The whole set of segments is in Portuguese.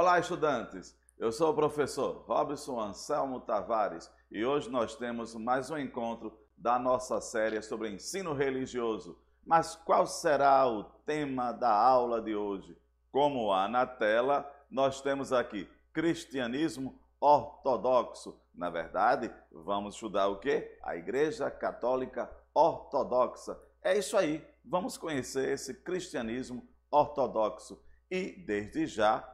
Olá, estudantes! Eu sou o professor Robson Anselmo Tavares e hoje nós temos mais um encontro da nossa série sobre ensino religioso. Mas qual será o tema da aula de hoje? Como há na tela, nós temos aqui cristianismo ortodoxo. Na verdade, vamos estudar o quê? A Igreja Católica Ortodoxa. É isso aí, vamos conhecer esse cristianismo ortodoxo. E desde já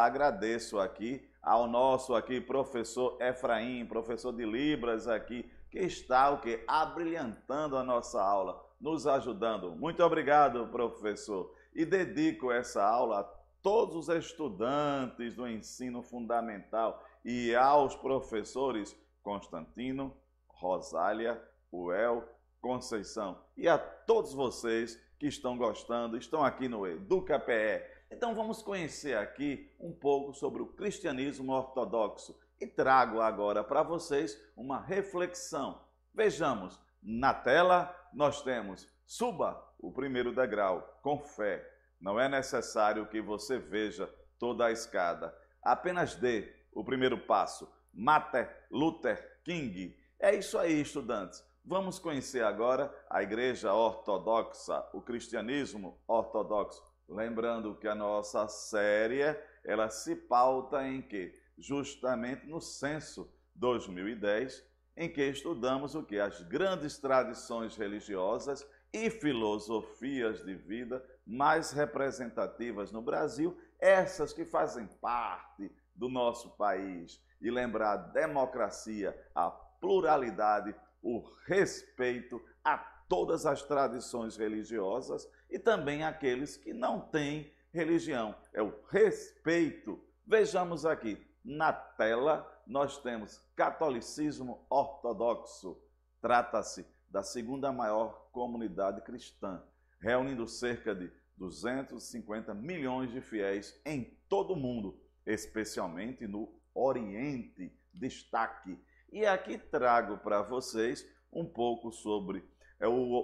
agradeço aqui ao nosso professor Efraim, professor de Libras aqui, que está abrilhantando a nossa aula, nos ajudando. Muito obrigado, professor. E dedico essa aula a todos os estudantes do ensino fundamental e aos professores Constantino, Rosália, Uel, Conceição e a todos vocês que estão gostando, estão aqui no EducaPE. Então vamos conhecer aqui um pouco sobre o cristianismo ortodoxo e trago agora para vocês uma reflexão. Vejamos, na tela nós temos: suba o primeiro degrau com fé. Não é necessário que você veja toda a escada, apenas dê o primeiro passo. Martin Luther King. É isso aí, estudantes. Vamos conhecer agora a Igreja Ortodoxa, o cristianismo ortodoxo. Lembrando que a nossa série, ela se pauta em quê? Justamente no censo 2010, em que estudamos o quê? As grandes tradições religiosas e filosofias de vida mais representativas no Brasil, essas que fazem parte do nosso país. E lembrar a democracia, a pluralidade, o respeito a todas as tradições religiosas e também aqueles que não têm religião. É o respeito. Vejamos aqui, na tela nós temos catolicismo ortodoxo. Trata-se da segunda maior comunidade cristã, reunindo cerca de 250 milhões de fiéis em todo o mundo, especialmente no Oriente. Destaque. E aqui trago para vocês um pouco sobre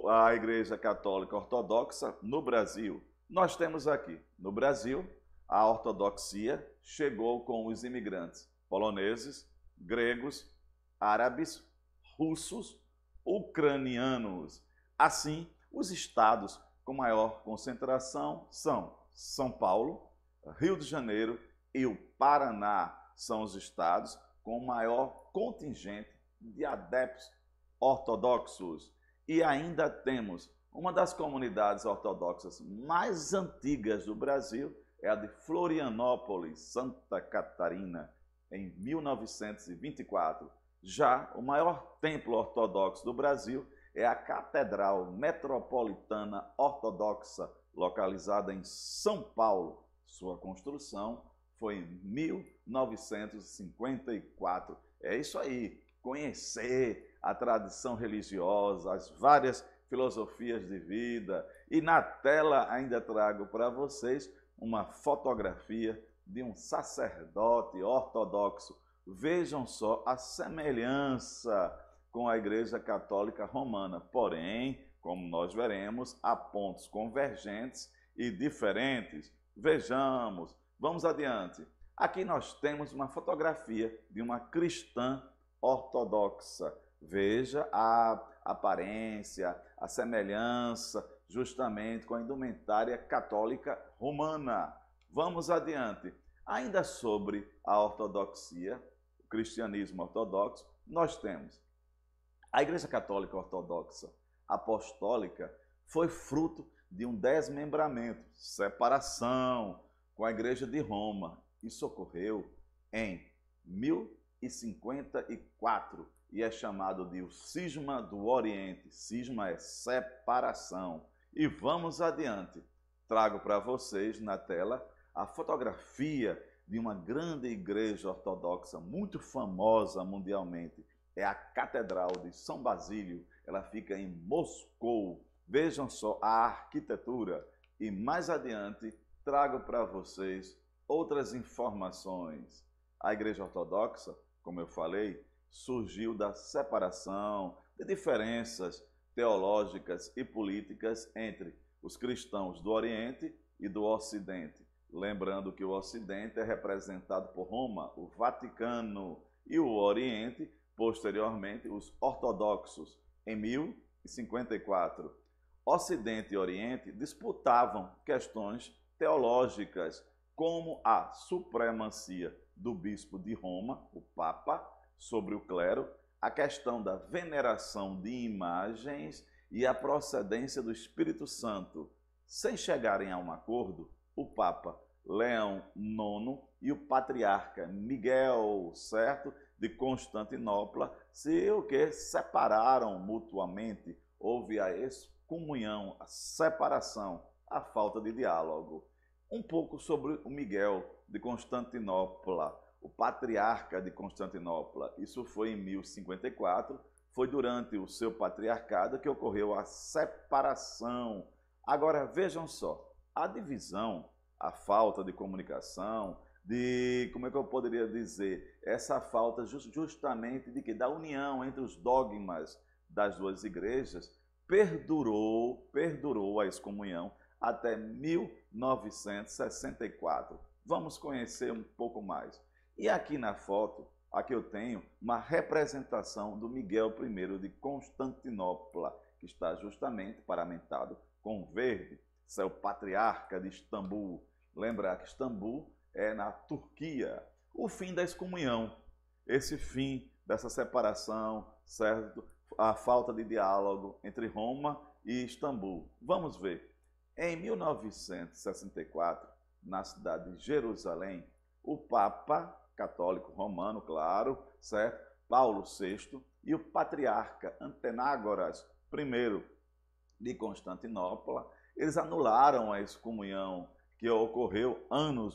a Igreja Católica Ortodoxa no Brasil. Nós temos aqui, no Brasil, a ortodoxia chegou com os imigrantes poloneses, gregos, árabes, russos, ucranianos. Assim, os estados com maior concentração são São Paulo, Rio de Janeiro e o Paraná. São os estados com maior contingente de adeptos ortodoxos. E ainda temos uma das comunidades ortodoxas mais antigas do Brasil, é a de Florianópolis, Santa Catarina, em 1924. Já o maior templo ortodoxo do Brasil é a Catedral Metropolitana Ortodoxa, localizada em São Paulo. Sua construção foi em 1954. É isso aí, conhecer a tradição religiosa, as várias filosofias de vida. E na tela ainda trago para vocês uma fotografia de um sacerdote ortodoxo. Vejam só a semelhança com a Igreja Católica Romana. Porém, como nós veremos, há pontos convergentes e diferentes. Vejamos. Vamos adiante. Aqui nós temos uma fotografia de uma cristã ortodoxa. Veja a aparência, a semelhança justamente com a indumentária católica romana. Vamos adiante. Ainda sobre a ortodoxia, o cristianismo ortodoxo, nós temos a Igreja Católica Ortodoxa Apostólica foi fruto de um desmembramento, separação com a Igreja de Roma. Isso ocorreu em 1054 e é chamado de o Cisma do Oriente. Cisma é separação. E vamos adiante. Trago para vocês na tela a fotografia de uma grande igreja ortodoxa muito famosa mundialmente. É a Catedral de São Basílio. Ela fica em Moscou. Vejam só a arquitetura. E mais adiante trago para vocês outras informações. A Igreja Ortodoxa, como eu falei, surgiu da separação, de diferenças teológicas e políticas entre os cristãos do Oriente e do Ocidente. Lembrando que o Ocidente é representado por Roma, o Vaticano, e o Oriente, posteriormente, os ortodoxos, em 1054. Ocidente e Oriente disputavam questões teológicas, como a supremacia do bispo de Roma, o Papa, sobre o clero, a questão da veneração de imagens e a procedência do Espírito Santo. Sem chegarem a um acordo, o Papa Leão IX e o patriarca Miguel, certo, de Constantinopla, separaram mutuamente. Houve a excomunhão, a separação, a falta de diálogo. Um pouco sobre o Miguel de Constantinopla, o patriarca de Constantinopla. Isso foi em 1054, foi durante o seu patriarcado que ocorreu a separação. Agora, vejam só, a divisão, a falta de comunicação, como é que eu poderia dizer, essa falta justamente de que da união entre os dogmas das duas igrejas, perdurou a excomunhão até 1964. Vamos conhecer um pouco mais. E aqui na foto, aqui eu tenho uma representação do Miguel I de Constantinopla, que está justamente paramentado com verde. Isso é o patriarca de Istambul. Lembrar que Istambul é na Turquia. O fim da excomunhão, esse fim dessa separação, certo? A falta de diálogo entre Roma e Istambul. Vamos ver. Em 1964, na cidade de Jerusalém, o Papa católico romano, claro, certo? Paulo VI e o patriarca Antenágoras I de Constantinopla, eles anularam a excomunhão que ocorreu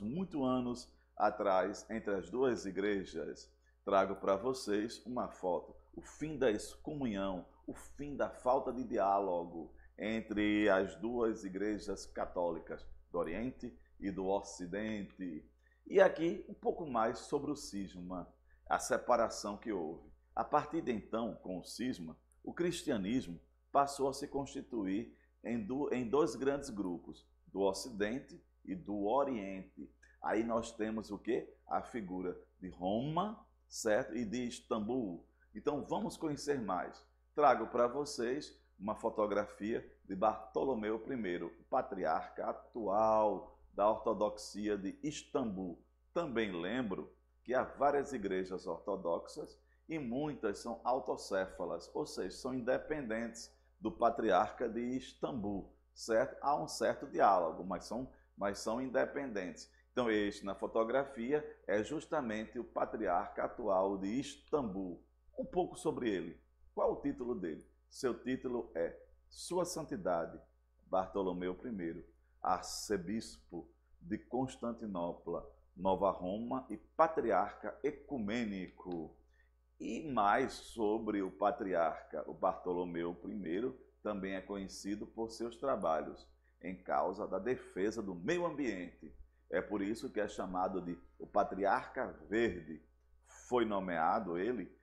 muitos anos atrás entre as duas igrejas. Trago para vocês uma foto. O fim da excomunhão, o fim da falta de diálogo entre as duas igrejas católicas do Oriente e do Ocidente. E aqui um pouco mais sobre o cisma, a separação que houve. A partir de então, com o cisma, o cristianismo passou a se constituir em dois grandes grupos, do Ocidente e do Oriente. Aí nós temos o quê? A figura de Roma, certo? E de Istambul. Então vamos conhecer mais. Trago para vocês uma fotografia de Bartolomeu I, o patriarca atual da ortodoxia de Istambul. Também lembro que há várias igrejas ortodoxas e muitas são autocéfalas, ou seja, são independentes do patriarca de Istambul, certo? Há um certo diálogo, mas são independentes. Então, este na fotografia é justamente o patriarca atual de Istambul. Um pouco sobre ele. Qual o título dele? Seu título é Sua Santidade Bartolomeu I, arcebispo de Constantinopla, Nova Roma e patriarca ecumênico. E mais sobre o patriarca, o Bartolomeu I, também é conhecido por seus trabalhos em causa da defesa do meio ambiente. É por isso que é chamado de o Patriarca Verde. Foi nomeado ele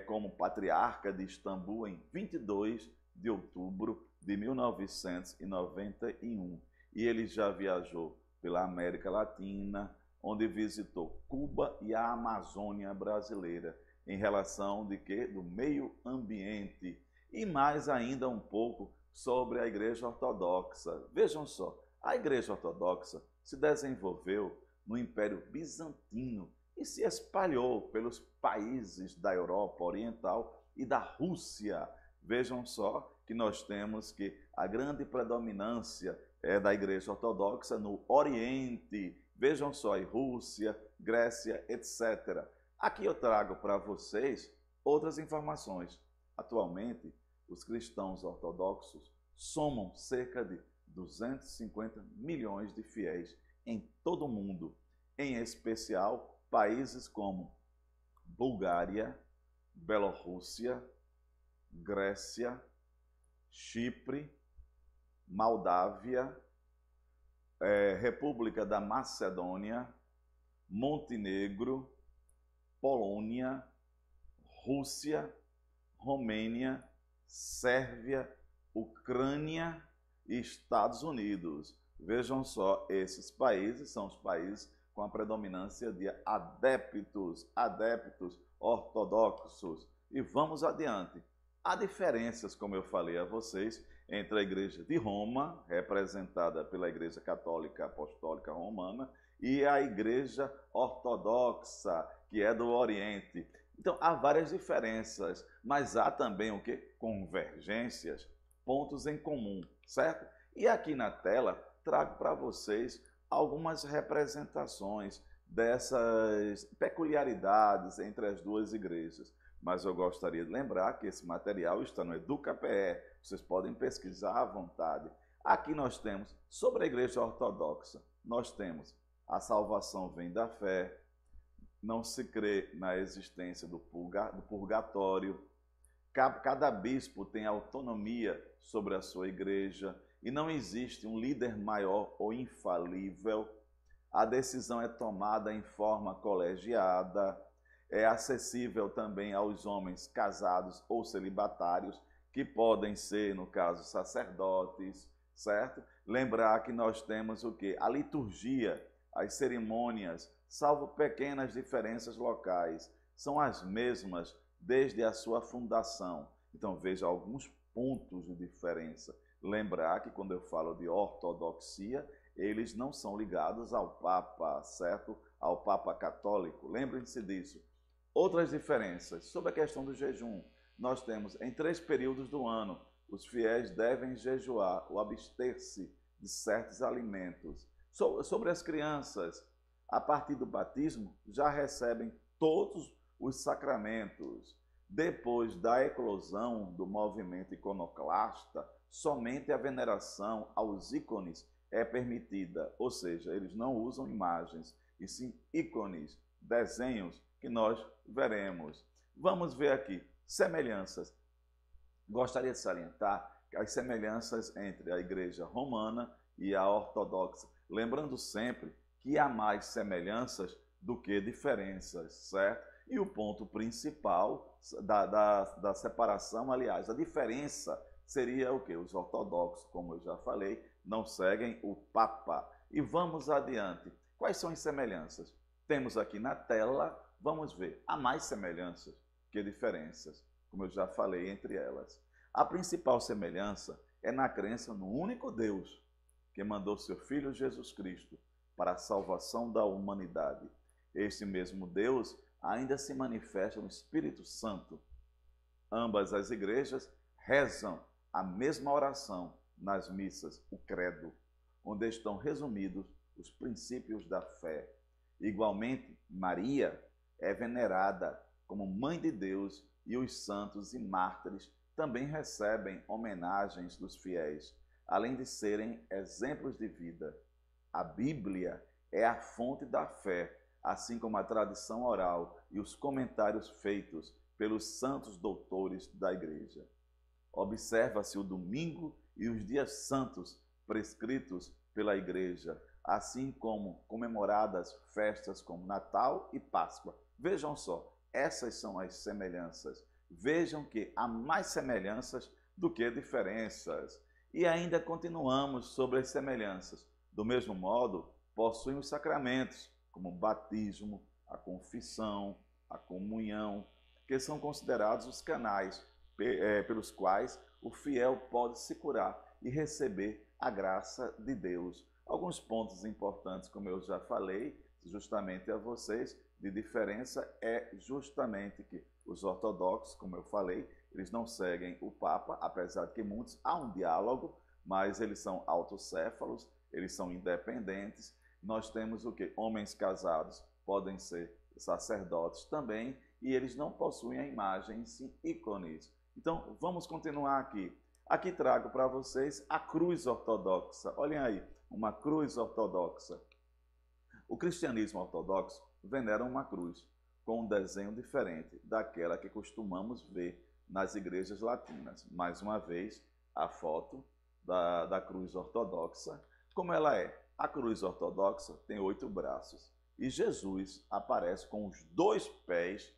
como patriarca de Istambul em 22 de outubro de 1991. E ele já viajou pela América Latina, onde visitou Cuba e a Amazônia brasileira, em relação de quê? Do meio ambiente. E mais ainda um pouco sobre a Igreja Ortodoxa. Vejam só, a Igreja Ortodoxa se desenvolveu no Império Bizantino e se espalhou pelos países da Europa Oriental e da Rússia. Vejam só que nós temos que a grande predominância é da Igreja Ortodoxa no Oriente. Vejam só, em Rússia, Grécia, etc. Aqui eu trago para vocês outras informações. Atualmente, os cristãos ortodoxos somam cerca de 250 milhões de fiéis em todo o mundo, em especial países como Bulgária, Bielorrússia, Grécia, Chipre, Moldávia, República da Macedônia, Montenegro, Polônia, Rússia, Romênia, Sérvia, Ucrânia e Estados Unidos. Vejam só, esses países são os países com a predominância de adeptos ortodoxos. E vamos adiante. Há diferenças, como eu falei a vocês, entre a Igreja de Roma, representada pela Igreja Católica Apostólica Romana, e a Igreja Ortodoxa, que é do Oriente. Então, há várias diferenças, mas há também o quê? Convergências, pontos em comum, certo? E aqui na tela, trago para vocês algumas representações dessas peculiaridades entre as duas igrejas. Mas eu gostaria de lembrar que esse material está no EducaPE, vocês podem pesquisar à vontade. Aqui nós temos, sobre a Igreja Ortodoxa, nós temos a salvação vem da fé, não se crê na existência do purgatório, cada bispo tem autonomia sobre a sua igreja e não existe um líder maior ou infalível, a decisão é tomada em forma colegiada, é acessível também aos homens casados ou celibatários, que podem ser, no caso, sacerdotes, certo? Lembrar que nós temos o quê? A liturgia, as cerimônias, salvo pequenas diferenças locais, são as mesmas desde a sua fundação. Então veja alguns pontos de diferença. Lembrar que quando eu falo de ortodoxia, eles não são ligados ao Papa, certo? Ao Papa católico. Lembrem-se disso. Outras diferenças sobre a questão do jejum. Nós temos em 3 períodos do ano, os fiéis devem jejuar ou abster-se de certos alimentos. Sobre as crianças, a partir do batismo, já recebem todos os sacramentos. Depois da eclosão do movimento iconoclasta, somente a veneração aos ícones é permitida, ou seja, eles não usam imagens, e sim ícones, desenhos que nós veremos. Vamos ver aqui, semelhanças. Gostaria de salientar as semelhanças entre a Igreja Romana e a Ortodoxa, lembrando sempre que há mais semelhanças do que diferenças, certo? E o ponto principal da separação, aliás, a diferença seria o quê? Os ortodoxos, como eu já falei, não seguem o Papa. E vamos adiante. Quais são as semelhanças? Temos aqui na tela, vamos ver, há mais semelhanças que diferenças, como eu já falei entre elas. A principal semelhança é na crença no único Deus, que mandou seu Filho Jesus Cristo para a salvação da humanidade. Este mesmo Deus ainda se manifesta no Espírito Santo. Ambas as igrejas rezam a mesma oração nas missas, o credo, onde estão resumidos os princípios da fé. Igualmente, Maria é venerada como Mãe de Deus e os santos e mártires também recebem homenagens dos fiéis, além de serem exemplos de vida. A Bíblia é a fonte da fé, assim como a tradição oral e os comentários feitos pelos santos doutores da Igreja. Observa-se o domingo e os dias santos prescritos pela Igreja, assim como comemoradas festas como Natal e Páscoa. Vejam só, essas são as semelhanças. Vejam que há mais semelhanças do que diferenças. E ainda continuamos sobre as semelhanças. Do mesmo modo, possuem os sacramentos, como o batismo, a confissão, a comunhão, que são considerados os canais pelos quais o fiel pode se curar e receber a graça de Deus. Alguns pontos importantes, como eu já falei, justamente a vocês, de diferença é justamente que os ortodoxos, como eu falei, eles não seguem o Papa, apesar de que muitos há um diálogo, mas eles são autocéfalos, eles são independentes. Nós temos o que? Homens casados podem ser sacerdotes também, e eles não possuem a imagem, sim ícones. Então, vamos continuar aqui. Aqui trago para vocês a cruz ortodoxa. Olhem aí, uma cruz ortodoxa. O cristianismo ortodoxo venera uma cruz com um desenho diferente daquela que costumamos ver nas igrejas latinas. Mais uma vez, a foto da cruz ortodoxa. Como ela é? A cruz ortodoxa tem 8 braços e Jesus aparece com os 2 pés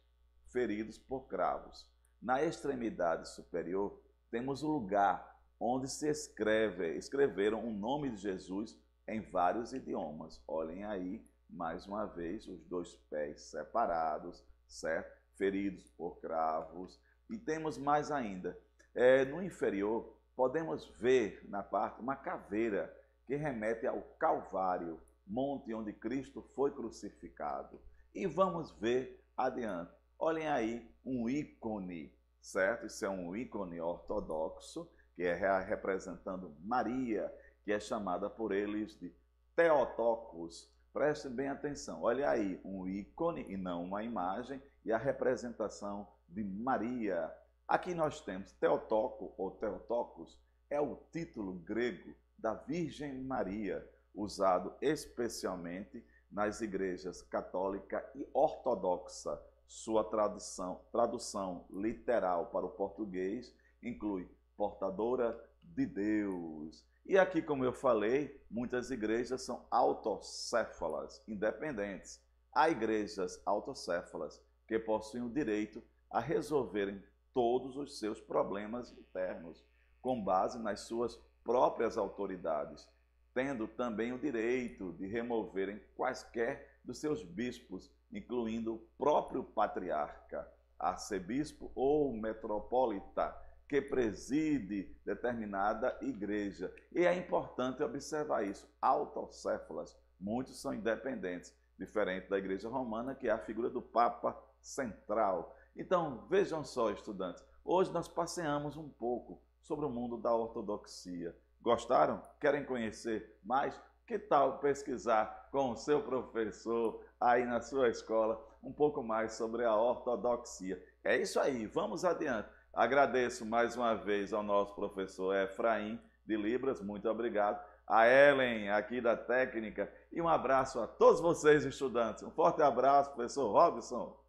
feridos por cravos. Na extremidade superior, temos o lugar onde se escreveram o nome de Jesus em vários idiomas. Olhem aí, mais uma vez, os dois pés separados, certo? Feridos por cravos. E temos mais ainda. No inferior, podemos ver na parte uma caveira que remete ao Calvário, monte onde Cristo foi crucificado. E vamos ver adiante. Olhem aí um ícone, certo? Isso é um ícone ortodoxo, que é representando Maria, que é chamada por eles de Theotokos. Prestem bem atenção. Olha aí, um ícone e não uma imagem, e a representação de Maria. Aqui nós temos Theotoko ou Theotokos, é o título grego da Virgem Maria, usado especialmente nas igrejas católica e ortodoxa. Sua tradução literal para o português inclui portadora de Deus. E aqui, como eu falei, muitas igrejas são autocéfalas, independentes. Há igrejas autocéfalas que possuem o direito a resolverem todos os seus problemas internos, com base nas suas próprias autoridades, tendo também o direito de removerem quaisquer dos seus bispos, incluindo o próprio patriarca, arcebispo ou metropolita, que preside determinada igreja. E é importante observar isso, autocéfalas, muitos são independentes, diferente da igreja romana, que é a figura do Papa central. Então, vejam só, estudantes, hoje nós passeamos um pouco sobre o mundo da ortodoxia. Gostaram? Querem conhecer mais? Que tal pesquisar com o seu professor aí na sua escola um pouco mais sobre a ortodoxia? É isso aí, vamos adiante. Agradeço mais uma vez ao nosso professor Efraim de Libras, muito obrigado. A Ellen, aqui da técnica, e um abraço a todos vocês, estudantes. Um forte abraço, professor Robson.